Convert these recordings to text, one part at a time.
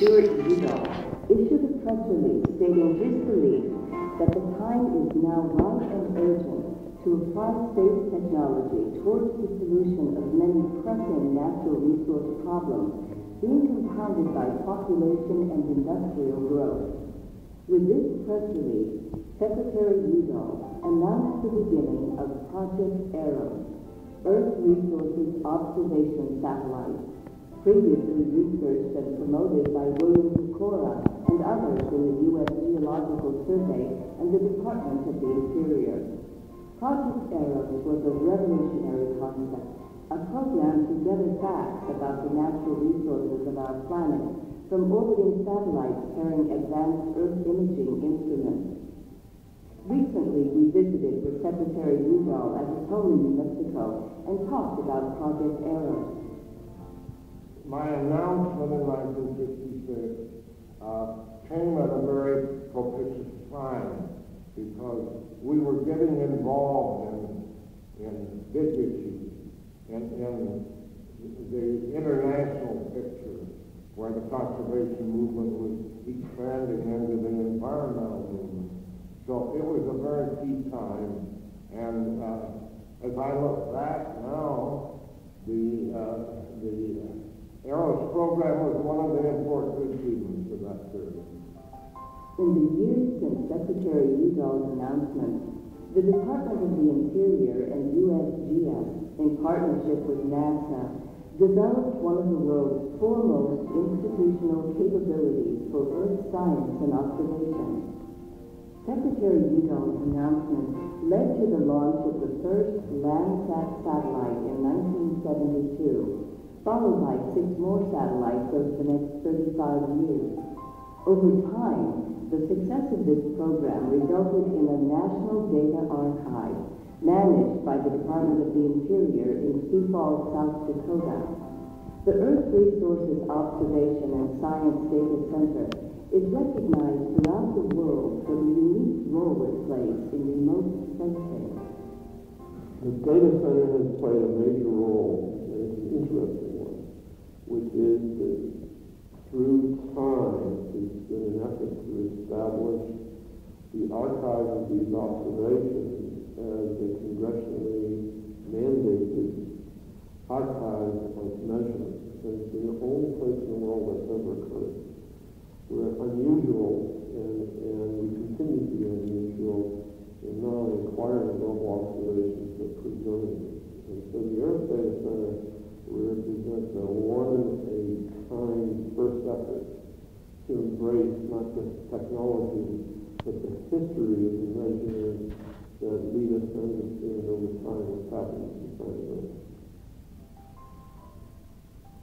Stuart Udall issued a press release stating his belief that the time is now right and urgent to apply space technology towards the solution of many pressing natural resource problems being compounded by population and industrial growth. With this press release, Secretary Udall announced the beginning of Project ASPRS, Earth Resources Observation Satellite, previously researched and promoted by Pecora and others in the U.S. Geological Survey and the Department of the Interior. Project ASPRS was a revolutionary concept, a program to gather facts about the natural resources of our planet from orbiting satellites carrying advanced Earth imaging instruments. Recently, we visited with Secretary Udall at his home in New Mexico and talked about Project ASPRS. My announcement in 1966 came at a very propitious time because we were getting involved in big issues in the international picture where the conservation movement was expanding into the environmental movement. So it was a very key time, and as I look back now, the ASPRS program was one of the important achievements of that period. In the years since Secretary Udall's announcement, the Department of the Interior and USGS, in partnership with NASA, developed one of the world's foremost institutional capabilities for Earth science and observation. Secretary Udall's announcement led to the launch of the first Landsat satellite in 1972, followed by 6 more satellites over the next 35 years. Over time, the success of this program resulted in a national data archive managed by the Department of the Interior in Sioux Falls, South Dakota. The Earth Resources Observation and Science Data Center is recognized throughout the world for the unique role it plays in remote sensing. The data center has played a major role, and it's an interesting one, which is that through time, it's been an effort to establish the archive of these observations as a congressionally mandated archive of measurements. And it's the only place in the world that's ever occurred. We're unusual, and we continue to be unusual in not only acquiring global observations, but preserving them. And so the Earth Data Center represents a one-of-a-kind first effort to embrace not just technology, but the history of the measurements that lead us to understand over time what's happening to planet Earth.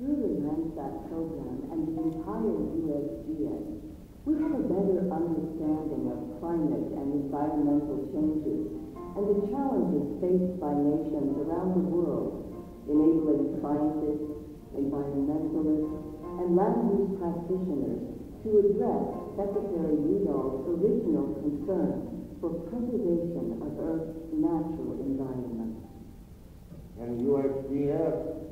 Through the Landsat program and the entire USGS, we have a better understanding of climate and environmental changes and the challenges faced by nations around the world, enabling scientists, environmentalists, and land use practitioners to address Secretary Udall's original concern for preservation of Earth's natural environment. And USGS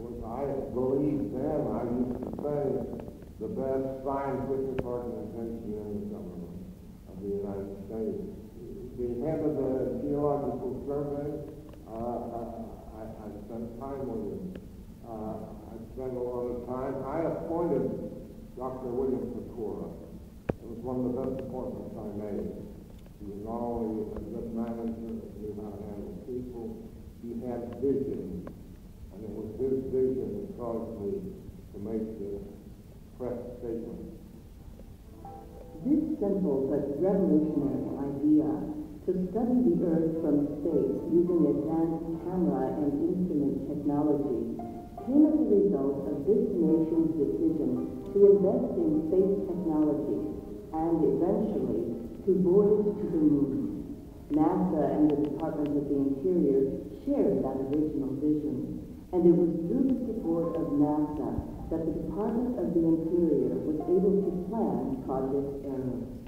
was, I believe then, I used to say, the best scientific organization in the government of the United States. The head of the Geological Survey, I spent time with him. I spent a lot of time. I appointed Dr. Pecora. It was one of the best appointments I made. He was not only a good manager, he knew how to handle people, he had vision. And it was his vision that caused me to make this press statement. This simple but revolutionary idea to study the Earth from space using advanced camera and instrument technology came as a result of this nation's decision to invest in space technology and eventually to voyage to the moon. NASA and the Department of the Interior shared that original vision, and it was through the support of NASA that the Department of the Interior was able to plan Project ASPRS.